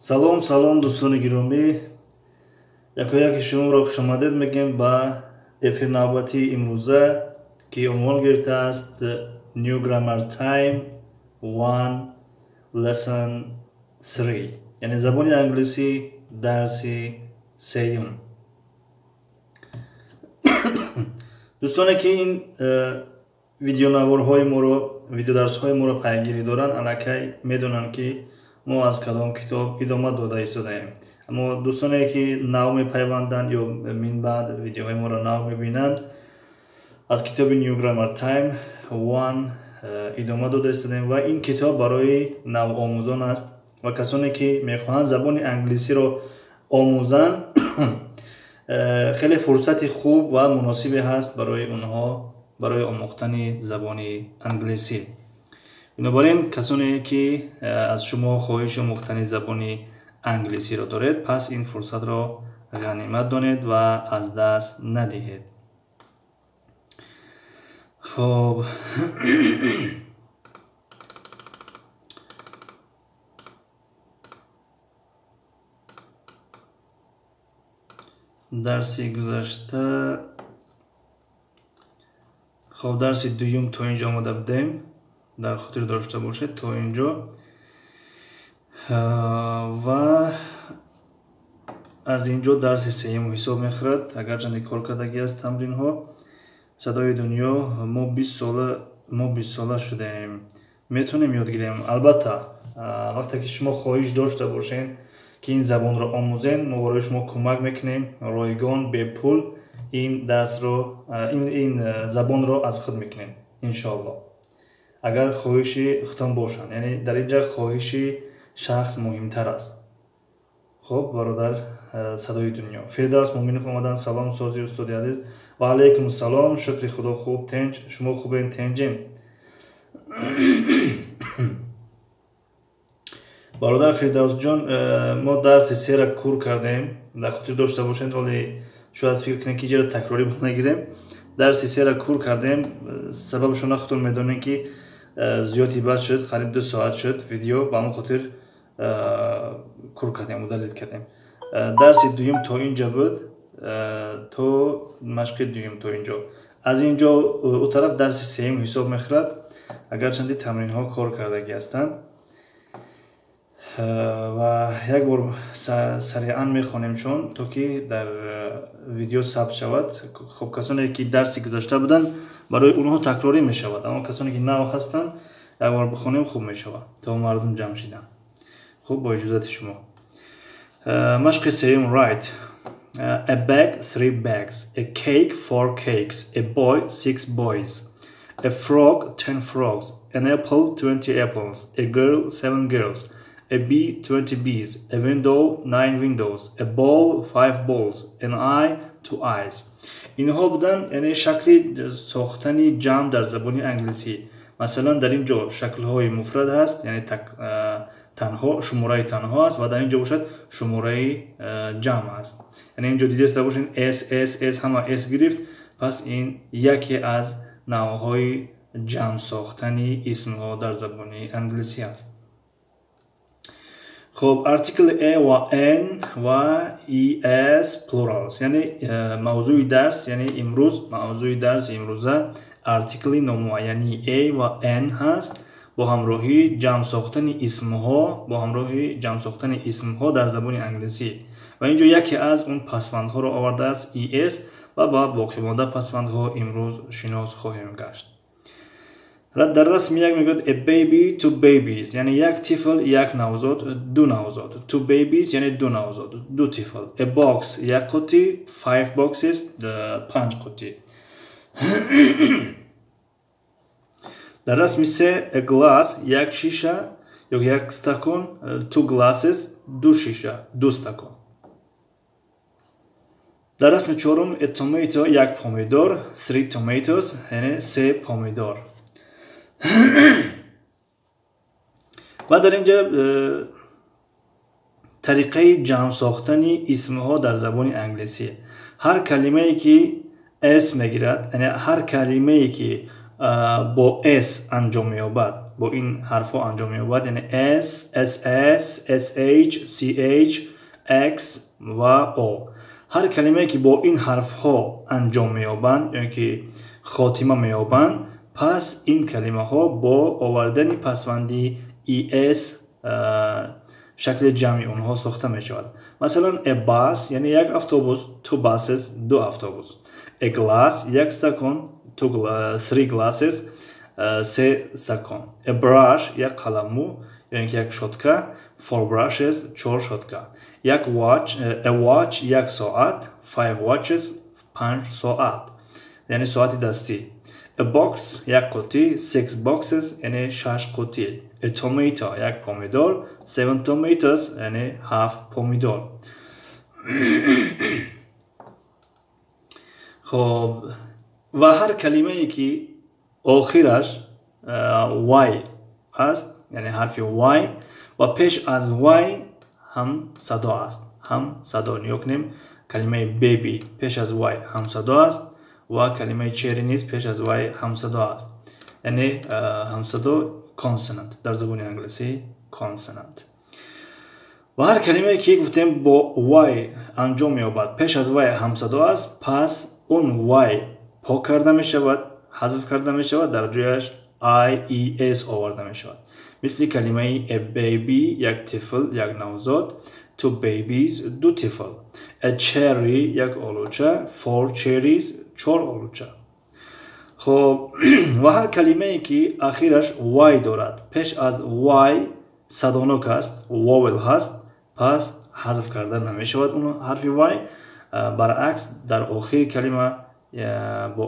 салом дӯстони гиромӣ, якояки шуморо хушомадед мегӯем ба эфир навбати имрӯза ки унвон гирифтааст New Grammar Time 1 Lesson 3, яъне забони англисӣ дарси сеюм. дӯстоне ки ин видеонаворҳои моро видеодарсҳои моро пайгирӣ доранд, аллакай медонанд ки мо аз кадом китоб идома дода истодаем. аммо дӯстоне ки нав мепайванданд ё минбаъд видеоҳои моро нав мебинанд, аз китоби New Grammar Time 1 идома дода истодаем ва ин китоб барои навомӯзон аст ва касоне ки мехоҳанд забони англисиро омӯзанд хеле фурсати хуб ва муносибе ҳаст барои онҳо барои омӯхтани забони англисӣ. бинобар ин касоне ки аз шумо хоҳиши омӯхтани забони англисиро доред, пас ин фурсатро ғанимат донед ва аз даст надиҳед. хоб дарси гузашта дарси дуюм то инҷо омада будем, дар хотир дошта бошед то инҷо. ва аз инҷо дарси сеюм ҳисоб мехӯрад, агарчанде кор кардагӣ аст тамринҳо. Садои дунё, мо 20 сола шудаем, метонем ёд гирем. Албатта вақте ки шумо хоҳиш дошта бошед ки ин забонро омӯзем, мо барои шумо кӯмак мекунем ройгон бепул ин забонро аз худ мекунем иншоалло, агар хоҳиши худтон бошад. яъне дар ин ҷа хоҳиши шахс муҳимтар аст. хуб бародар садои дунё, фирдавс муъминов омадан. салом сози устоди азиз. ва алайкум салом, шукри худо. хуб тенҷ, шумо хубен? тенҷем? бародар фирдавсҷон, мо дарси сера кур кардем, дар хотир дошта бошед, вале шояд фикр кунем ки ҷара такрорӣ нагирем. дарси сера кур кардем, сабабашона худтон медонем ки зиёди баъд шуд, қариб 2 соат шуд видео, ба ҳамон хотир кур кардем, удалит кардем. дарси дуюм то инҷо буд, то машқи дуюм то инҷо. аз инҷо у тараф дарси сеюм ҳисоб мехӯрад, агарчанде тамринҳо кор кардагӣ ҳастанд. ва як бор сариан мехонемшон, то ки дар видео сабт шавад. хуб касоне ки дарси гузашта буданд, барои онҳо такрорӣ мешавад, аммо касоне ки нав ҳастанд, як бор бихонем хуб мешавад, то мардум ҷамъ шиданд. хуб, бо иҷозати шумо. машқи сеюм. Right. A bag, 3 bags. A cake, 4 cakes. A boy, 6 boys. A frog, 10 frogs. An apple, 20 apples. A girl, 7 girls. A bee, 20 bees. A window, 9 windows. A ball, 5 balls. An eye, 2 eyes. اینها بودن یعنی شکلی ساختنی جمع در زبان انگلیسی. مثلا در اینجا شکل‌های مفرد هست، یعنی تنها شماره تنها است و در اینجا باشد شماره جمع است. یعنی اینجا دیده است باشین اس همه اس گرفت، پس این یکی از نوع‌های جمع ساختنی اسم‌ها در زبان انگلیسی است. خب ارتیکل ا و ان و ای اس پلورالز، یعنی موضوع درس، یعنی امروز موضوع درس امروزه ارتیکل نامعینی ا و ان هست با همراهی جمع ساختن اسم‌ها در زبان انگلیسی و اینجا یکی از اون پسوندها رو آورده است ای اس و بعد باقی مانده پسوندها امروز شناس خواهیم گشت. در رسم یک میگوید a baby, 2 babies، یعنی یک طفل یک نوزاد، 2 نوزاد. 2 babies یعنی 2 نوزاد، 2 طفل. a box یک قوطی، 5 boxes 5 قوطی. در رسم 3 a glass یک شیشه یا یک استکان، 2 glasses 2 شیشه، 2 استکان. در رسم 4 a tomato یک پامیدور، 3 tomatoes یعنی 3 پامیدور. و در اینجا طریقه جمع ساختن اسمها در زبان انگلیسی، هر کلمه ای که اسم میگیرد، یعنی هر کلمه ای که با اس انجام می‌یابد، با این حرف ها انجام می یابد، یعنی S, SS, SH, CH, X و O. هر کلمه که با این حرف ها انجام می یابند یعنی که خاتمه می یابند، پس این کلمه ها با آوردن پسوندی ES شکل جمعی اونها ساخته می شود. مثلا a bus یعنی یک اتوبوس، two buses دو اتوبوس. a glass یک استکان، three glasses سه استکان. a brush یک قلمو یعنی یک شوتکه، four brushes چهار شوتکه. یک watch a watch یک ساعت، five watches پنج ساعت یعنی ساعت دستی. a box یک قوطی، six boxes یعنی شش قوطی. a tomato یک پومیدور، seven tomatoes یعنی هفت پومیدور. خب و هر کلمه ای که آخرش y است یعنی حرف y و پیش از y هم صدا است، هم صدا نیوکنیم. کلمه baby پیش از y هم صدا است و کلمه چری نیز پیش از y هم صدا است، یعنی هم صدا consonant در زبان انگلیسی consonant. و هر کلمه که گفتیم با y انجام می‌یابد پیش از y هم صدا است، پس اون y پاک کرده می شود، حذف کرده می شود، در جایش ies آورده می شود. مثل کلمه a baby یک طفل، یک نوزاد، two babies دو طفل. a cherry یک آلوچه، four cherries چهار آلوچه. خب و هر کلمه ای که آخرش y دارد پیش از y صدانک است، واول هست، پس حذف کرده نمی شود اون حرف y. برعکس در آخر کلمه با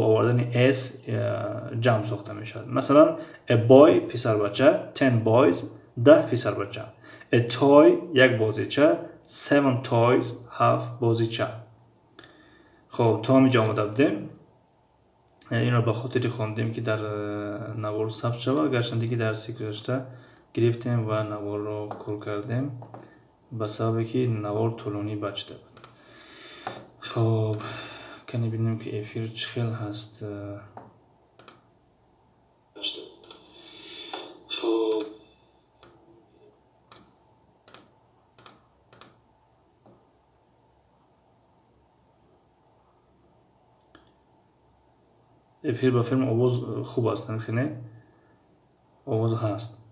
آوردن s جمع ساخته می شود. مثلا a boy پسر بچه، 10 boys 10 پسر بچه. a toy یک بازیچه، 7 toys 7 بازیچه. خب تا همینجا آمده بودیم. این را به خاطر خواندیم که در نوار ثبت شود، گرچه که درسی گذشته گرفتیم و نوار را کل کردیم به سببی که نوار طولانی بچته بود. خب کنی ببینیم که افیر چه خیل هست. خب افیر با فیلم آواز خوب است، نمیخینه آواز هست.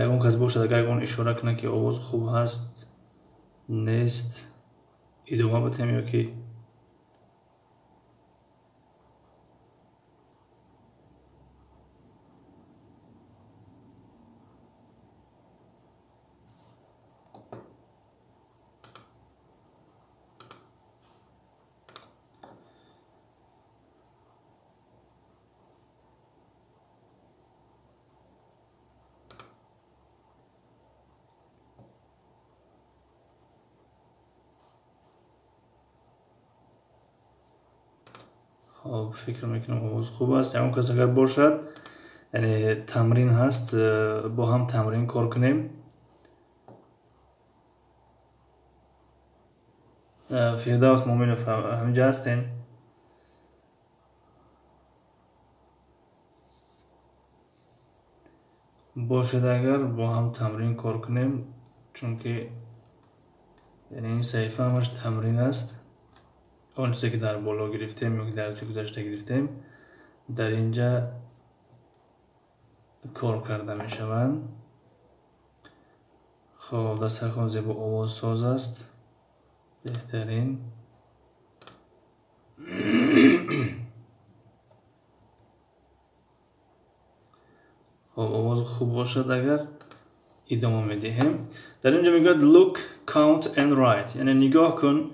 یکون کس باشد اگر اون اشاره کنه که آواز خوب هست نیست ادامه بدیم یا که خب فکر میکنم آواز خوب است. اون کس اگر باشد یعنی تمرین هست با هم تمرین کار کنیم. فردوس مومنوف همینجا هستین؟ باشد اگر با هم تمرین کار کنیم، چون که یعنی این صحیفه همش تمرین است. اون چیزی که در بالا گرفتیم یا که درسی گذشته گرفتیم در اینجا کار کرده می شوند. خب دسترخوان زیبا آواز ساز است، بهترین. خب آواز خوب باشد اگر ادامه میدهیم. در اینجا میگوید look, count and write یعنی نگاه کن،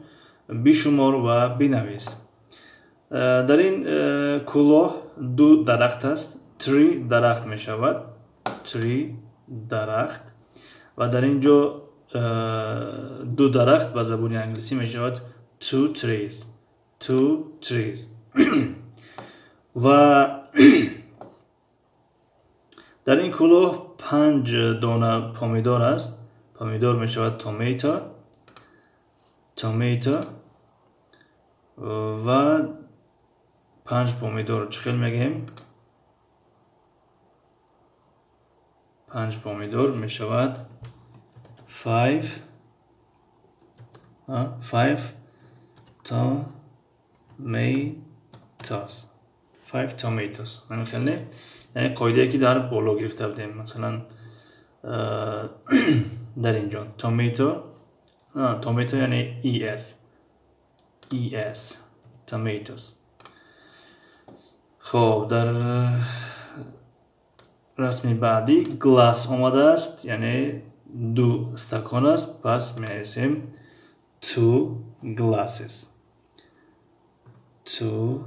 بشمار و بنویس. در این کلاه دو درخت است، tree درخت می شود، tree درخت. و در اینجا دو درخت به زبان انگلیسی می شود two trees. و در این کلاه 5 دانه پامیدور است. پامیدور می شود تومیتو و 5 پامیدور چخیل میگیم 5 پامیدور می شود 5 tomatoes همین خیلی یعنی قاعده که در بالا گرفته بودیم مثلا در اینجا تومیتو یعنی es tomatoes. خب در رسمی بعدی glass آمده است یعنی 2 استکان است پس می نویسیم 2 glasses 2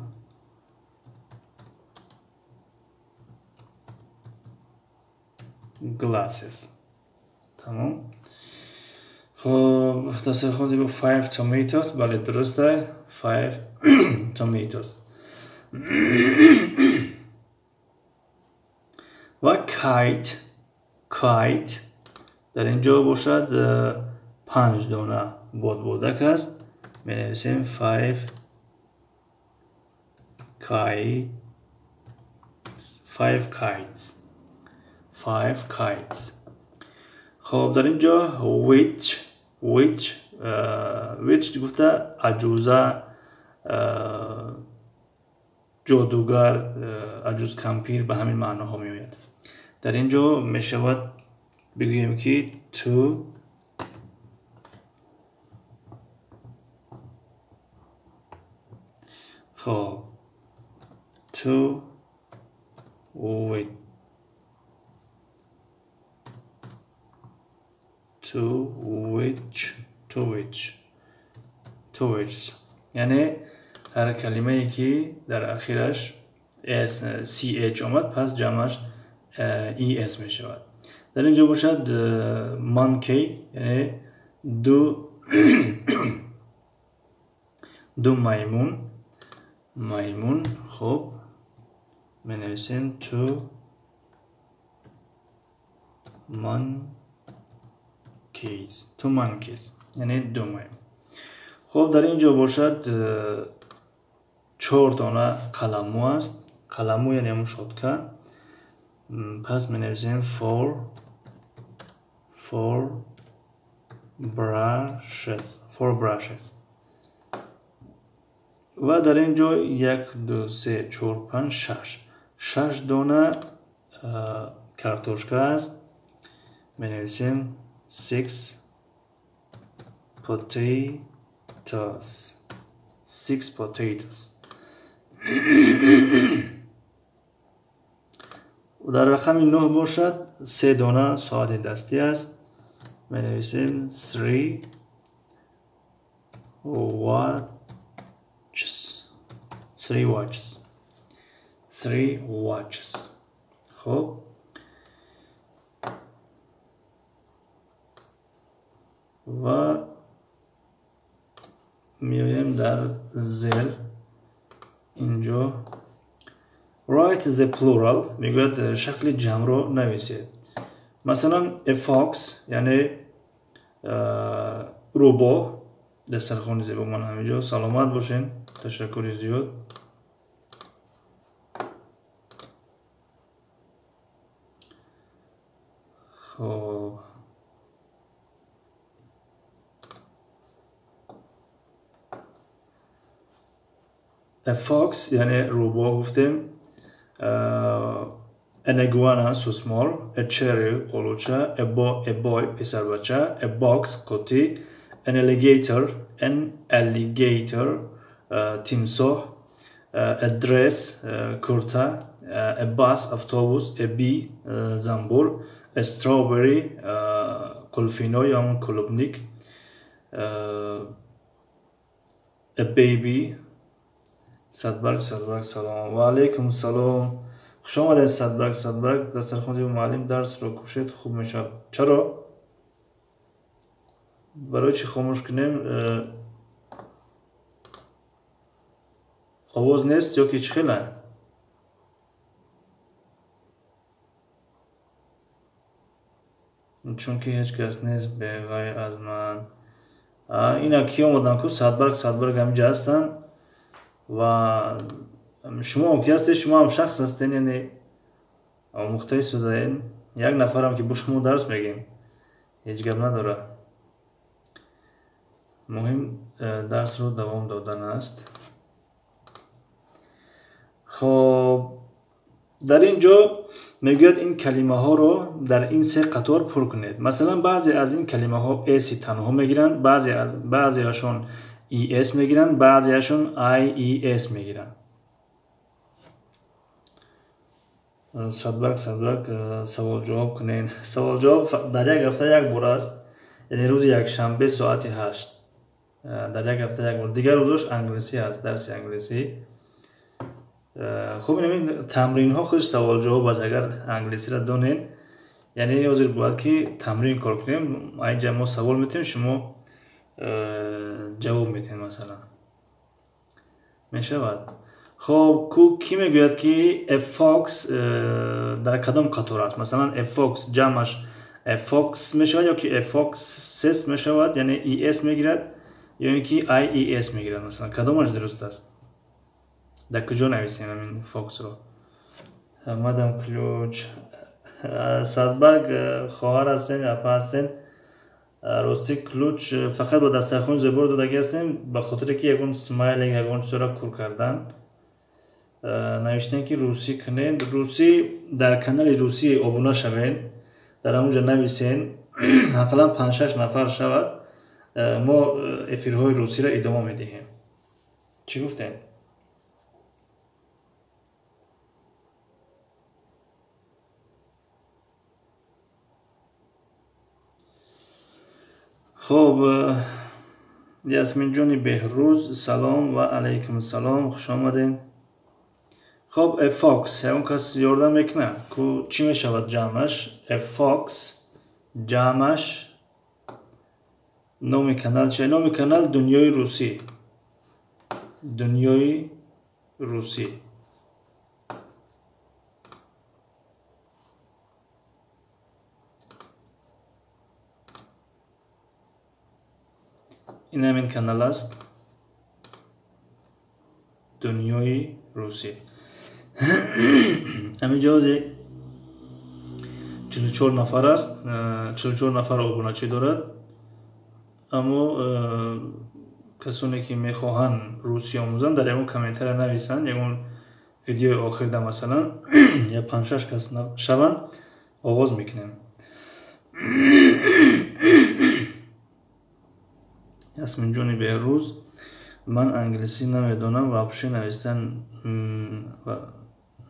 glasses تمام. خب تصرف با 5 tomatoes بله درسته 5 tomatoes و kite در اینجا باشد 5 دانه بادبادک است می نویسیم 5 kites. خب در اینجا witch گفته عجوزه جادوگر عجوز کمپیر به همین معنا ها می آید. در اینجا می شود بگوییم که تو خب تو witch یعنی هر کلمه ای که در اخیرش ch آمد پس جمعش es می شود. در اینجا باشد monkey یعنی دو میمون خب می نویسیم two monkeys یعنی 2 میمون. خب در اینجا باشد 4 دانه قلمو است. قلمو یعنی همون شاتکه پس می نویسیم 4 brushes و در اینجا 1 2 3 4 5 6 دانه کارتوشکا است می نویسیم 6 potatoes و در رقم 9 باشد 3 دانه ساعت دستی است می نویسیم 3 watches. خب و میایم در زیر اینجا write the plural میگوید شکل جمع رو نویسید. مثلا a fox یعنی روباه. دسترخوان زیبا من همینجا سلامت باشین. تشکر زیاد. خب a fox یعنی روباه گفتیم. an iguana سوسمار. a cherry قلوچه. a boy پسر بچه. a box قطی. an alligator تیمساح. a dress کرته. a bus اتوبوس. a bee زنبور. a strawberry قلفینو یا همون کلوبنیک. a baby صدبرگ سلام و علیکم سلام. خوش آمدید صدبرگ دسترخوان زیبا معلم درس رو کشید خوب میشه. چرا؟ برای چی خاموش کنیم؟ آواز نیست یا که چی خیلی؟ چونکه هیچ کس نیست به غیر از من. اینا کی اومدن کو صدبرگ همینجا هستن و شما کی هستید؟ شما هم شخص هستین، یعنی مختص شدین. یک نفرم که با شما درس میگیم هیچ گپ نداره. مهم درس رو دوام دادن است. خب در اینجا میگوید این کلمه ها رو در این سه قطار پر کنید. مثلا بعضی از این کلمه ها اس تنها میگیرن، بعضی هاشون ای اس میگیرن، بعضی هاشون آی ای اس میگیرن. صدبرگ سوال جواب کنین. سوال جواب در یک هفته یک بار است، یعنی روز یک شنبه ساعت 8 در یک هفته یک بار. دیگر روزش انگلیسی است، درس انگلیسی. خب این تمرین ها خودش سوال جواب است. اگر انگلیسی را دونین یعنی حاضر باید که تمرین کار کنیم. اینجا ما سوال میتیم، شما جواب میتین مثلا میشود. خب کی میگوید که افاکس در کدام قطار است؟ مثلا افاکس جمعش افاکس میشود یا که افاکسس میشود، یعنی ای اس میگیرد یا اینکه آی ای اس میگیرد. مثلا کدامش درست است؟ در کجا نویسیم همین فاکس رو؟ مدام کلوچ صدبرگ خواهر هستین، اپا هستین. راستی کلوچ فقط با دسترخوان زبور دادگی هستیم به خاطر که یکون سمایل یکون چرا کور کردن. نوشتن که روسی کنین. روسی در کانال روسی ابونه شوین، در همونجا نویسین حقلا 5-6 نفر شود. ما افیرهای روسی را ادامه میدهیم. چی گفتین؟ خب یاسمین جانی بهروز سلام و علیکم السلام، خوش آمدین. خب افاکس اون کس یاردم میکنه که چی میشود جمعش؟ افاکس جمعش نام کانال چه؟ نام کانال دنیای روسی. دنیای روسی. این همین کانال است، دنیای روسی. همین جوازی 44 نفر است. 44 نفر ابوناچی دارد. اما کسانی که میخواهن روسی آموزن در یکون کامنتر نویسن، یکون ویدیو آخر ده مثلا یا 5-6 کس شون آغاز میکنیم. یاسمین جانی بهروز من انگلیسی نمیدونم وابشه نوشتن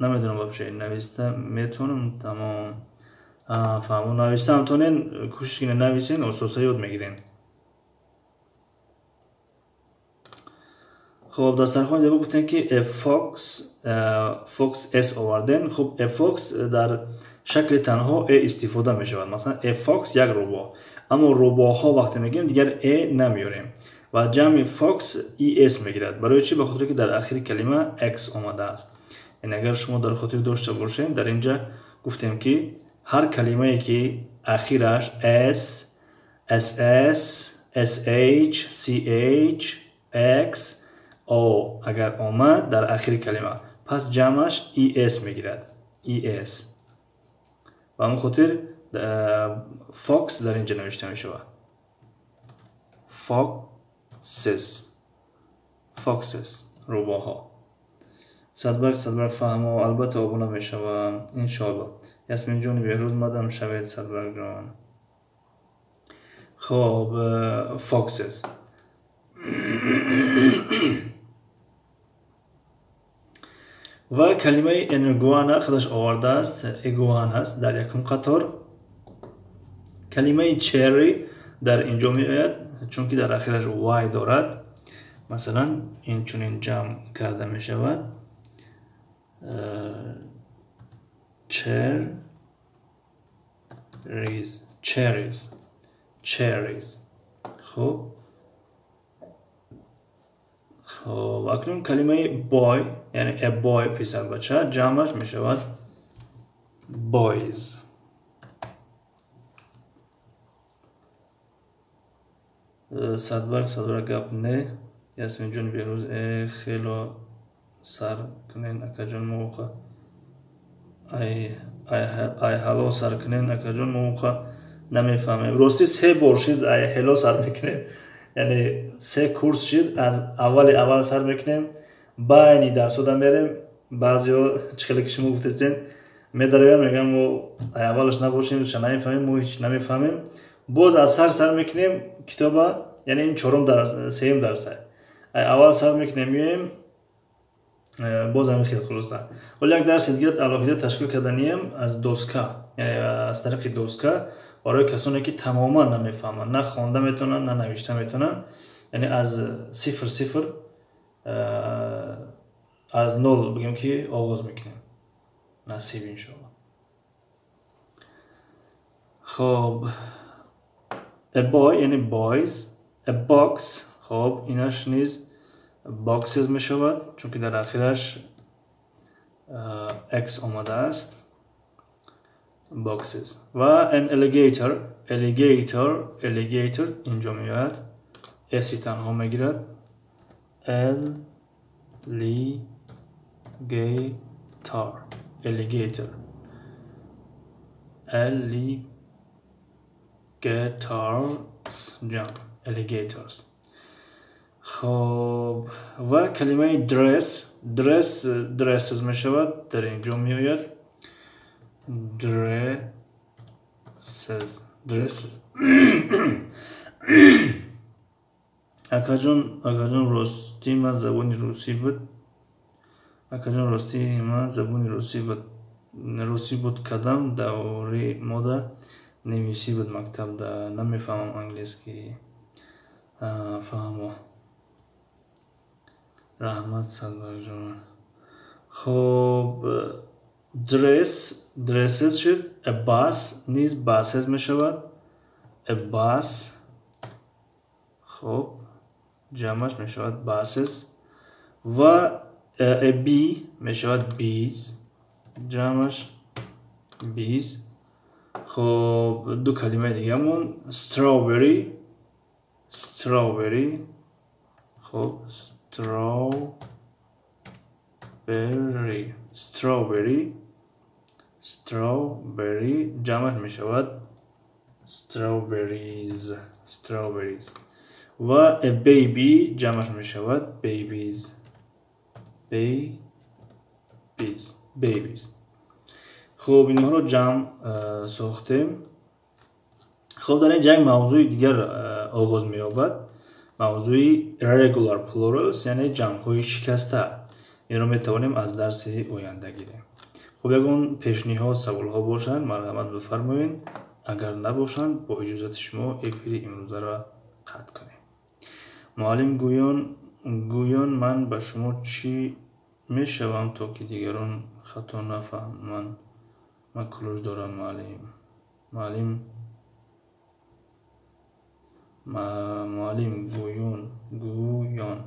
نمیدونم وابشه نوشته میتونم تمام فهمون نوشته همتونین کوشش کنین نویسین اساسه یاد میگیرین. خب داستان زیبا گفتن که فوکس اس آوردن. خب افاکس در شکل تنها ای استفاده می شود. مثلا افاکس یک روبا، اما روباها وقتی میگیم دیگر ای نمیاریم و جمع فاکس ای اس میگیرد. برای چی؟ به خاطر که در آخر کلمه اکس آمده است. این اگر شما در خاطر داشته باشین در اینجا گفتیم که هر کلمه ای که آخرش اس اس اس اس اچ سی اچ اکس او اگر آمد در آخر کلمه پس جمعش ای اس میگیرد. ای اس و همون خاطر فاکس در اینجا نوشته می شود. فاکسس روباها. صدبرگ فهم و البته آبونه می شود انشاءالله. یاسمین جانی بهروز مدام شوید صدبرگ جان. خب فاکسس و کلمه انگوانا خودش آورده است. اگوان است در یکم قطار. کلمه چری در اینجا می آید چون که در آخرش وای دارد. مثلا این چونین جمع کرده می شود cherries. خب اکنون کلمه بای یعنی a boy پسر بچه جمعش می شود boys. Sadbarg gap ne? Yasmin Jon Beruz khelo sar knen akajon moqa. Ay halo sar knen akajon moqa. نمیفهمم راستی 3 بار شد هلو سر میکنیم یعنی 3 کورس شد از اول سر میکنیم باینی درس رو میریم بعضی ها چخیلی که شما گفتستین میداریم میگم و اولش نباشیم شما نمیفهمیم ما هیچ نمیفهمیم باز از سر میکنیم کتابا یعنی این 4 درس اول سر میکنیم میایم باز همین خیلی خلاصه ولی یک درس دیگه علاقه تشکیل کردنیم از دوسکا یعنی از طریق دوسکا برای کسانی که تماما نمیفهمن نه خوانده میتونن نه نوشته میتونن یعنی از صفر از 0 بگیم که آغاز میکنیم نصیب انشاءالله خب a boy یعنی boys a box خب اینش نیز boxes میشود چون که در آخرش x آمده است boxes و an alligator اینجا میاد اسی تنها میگیرد alligators جان alligators خب و کلمه dresses میشود در اینجا میآید dresses اکاجون راستی من زبانی روسی بود کدام دوره مودا نویسی بود مکتب دا نمیفهمم انگلیسی فهمو رحمت صدبر جان خب dresses شد a bus نیز buses میشود a bus خب جمعش میشود buses و a bee میشود bees جمعش bees خب 2 کلمه دیگه مون strawberry خب strawberry جمعش میشود strawberries و a baby جمعش میشود babies خب اینها رو جمع ساختیم خب در اینجا یک موضوع دیگر آغاز می‌یابد موضوع regular plurals یعنی جمع‌های شکسته این رو می‌توانیم از درس آینده گیریم خب یگان پیشنهاد سوال‌ها باشند مرحمت بفرمایید اگر نباشند با اجازت شما افیر امروزه را قطع کنیم معلم گویان من به شما چی میشوم تا که دیگران خطا نفهمند من کلوش دارم معلم گویان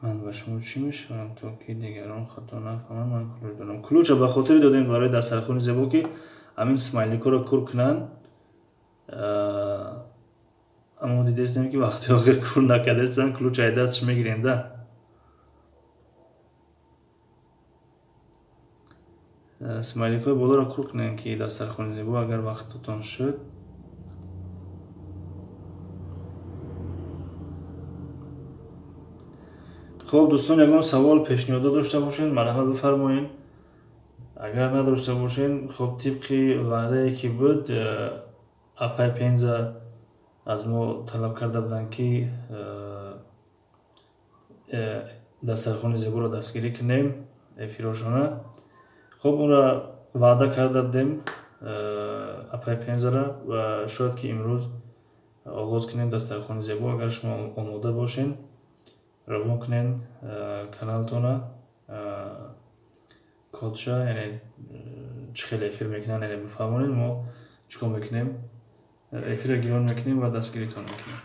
من به شما چی میشوم تا که دیگران خطا نفهمند من کلوش دارم کلوش به خاطر دادیم برای دسترخوان زیبا که همین سمایلیکو را کور کنن اما دیدستیم که وقتی آخر کور نکردستن کلوچ های دستش میگیرنده سمایلیک های بالا را کور کنن که دسترخوان زیبا اگر وقتتان شد خب دوستان یکان سوال پیشنهاد داشته باشین مرحمت بفرمایین اگر نداشته باشین خب طبق وعده ای که بود اپای 5 از ما طلب کرده بودن که دسترخوان زیبا را دستگیری کنیم افیراشانه خب اون را وعده کرده بودیم اپای 5 را و شاید که امروز آغاز کنیم دسترخوان زیبا اگر شما آماده باشین روان کنین کانالتون کدشا یعنی چه خیلی افیر میکنن یعنی بفهمونین ما چکار میکنیم افیر گیران میکنیم و دستگیریتون میکنیم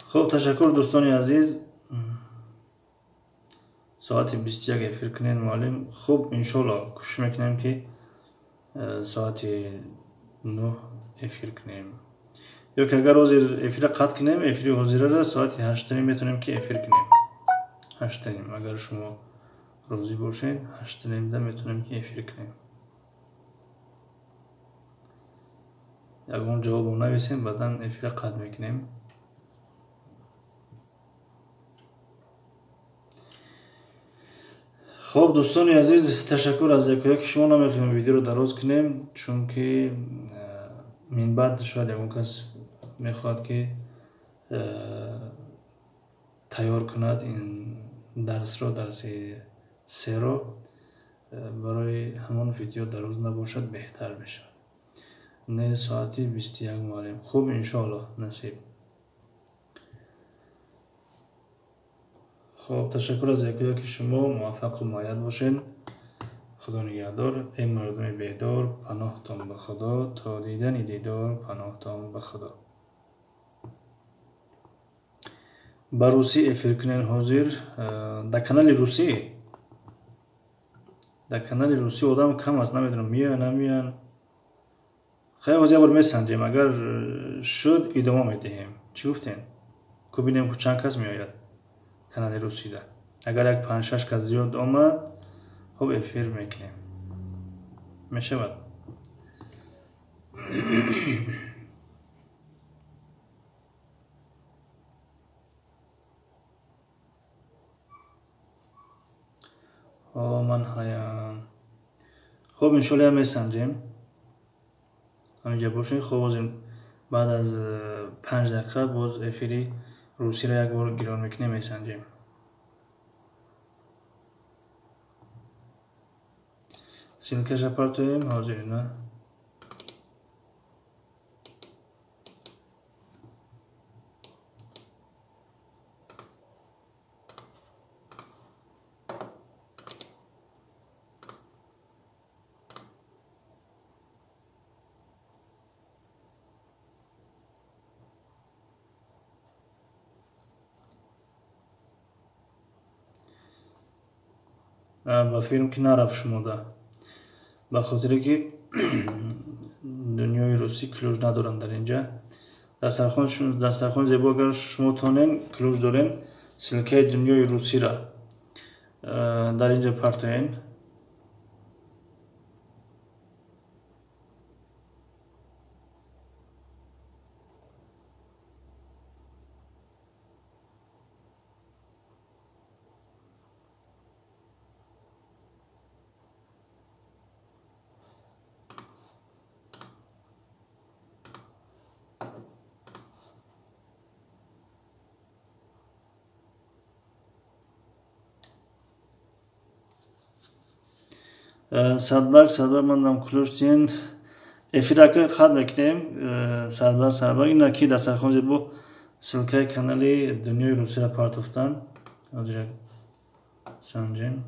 خب تشکر دوستان عزیز. ساعت 21 افیر کنین معلم. خب انشالله کوشش میکنیم که ساعت 9 افیر کنیم. یا که اگر حاضر افیر قطع کنیم، افیر حاضر را ساعت 8 میتونیم که افیر کنیم. 8 اگر شما روزی باشین 8 ده میتونیم که افیر کنیم. اگر اون جواب رو نویسیم بعدا افیر قطع میکنیم. خب دوستان عزیز، تشکر از یک شما نمیخوایم ویدیو رو دراز کنیم، چون که من بعد شاید اون کس میخواد که تیار کند این درس رو، درس 3 رو، برای همون ویدیو دراز نباشد بهتر میشه. نه ساعتی 21 معلم. خوب انشالله نصیب. خب تشکر از یکی شما. موفق و مؤید باشین. خدا نگهدار. ای مردم بیدار، پناهتان به خدا. تا دیدن دیدار، پناهتان به خدا. با روسی افیر کنین حاضر در کانال روسی. در کانال روسی آدم کم است، نمیدونم میان نمیان. خیلی حاضر بار میسنجیم، اگر شد ادامه میدهیم. چی گفتین؟ که ببینیم که چند کس میآید کانال روسی ده. اگر یک 5-6 کس زیاد آمد خب افیر میکنیم. میشود. من هایم. خب انشالله میسنجیم. همینجا باشین. خب بعد از 5 دقیقه باز افیری روسی را یک بار گران میکنیم میسنجیم. سیلکش پرتویم حاضر نه. با فیلم که نرفت شما ده، به خاطر که دنیای روسی کلوج ندارن در اینجا. دسترخوان زیبا اگر شما تانین کلوج دارین، سلکه دنیای روسی را در اینجا پرتوین. صدبرگ من دام کلوش دین افیره که خط بکنیم. صدبرگ اینا که دسترخوان زیبا سلکه کانالی دنیای روسی را پرتوفتن. حاضر سنجیم.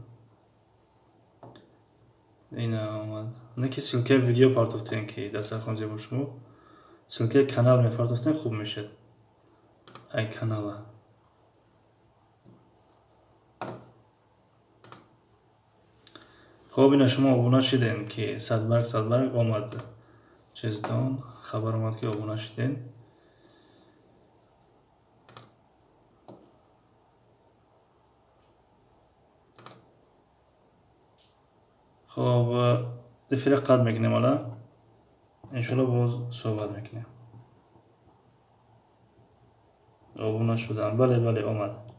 اینا آمد. نه که سلکه ویدیو پرتوفتن که دسترخوان زیبا شما سلکه کانال می پرتوفتن خوب میشه. ای کانال. خب اینا شما ابونه شدین که صدبرگ آمد. چیزدان خبر آمد که ابونه شدین. خب افیر قد میکنیم حالا. انشالله باز صحبت میکنیم. ابونه شدن. بله آمد.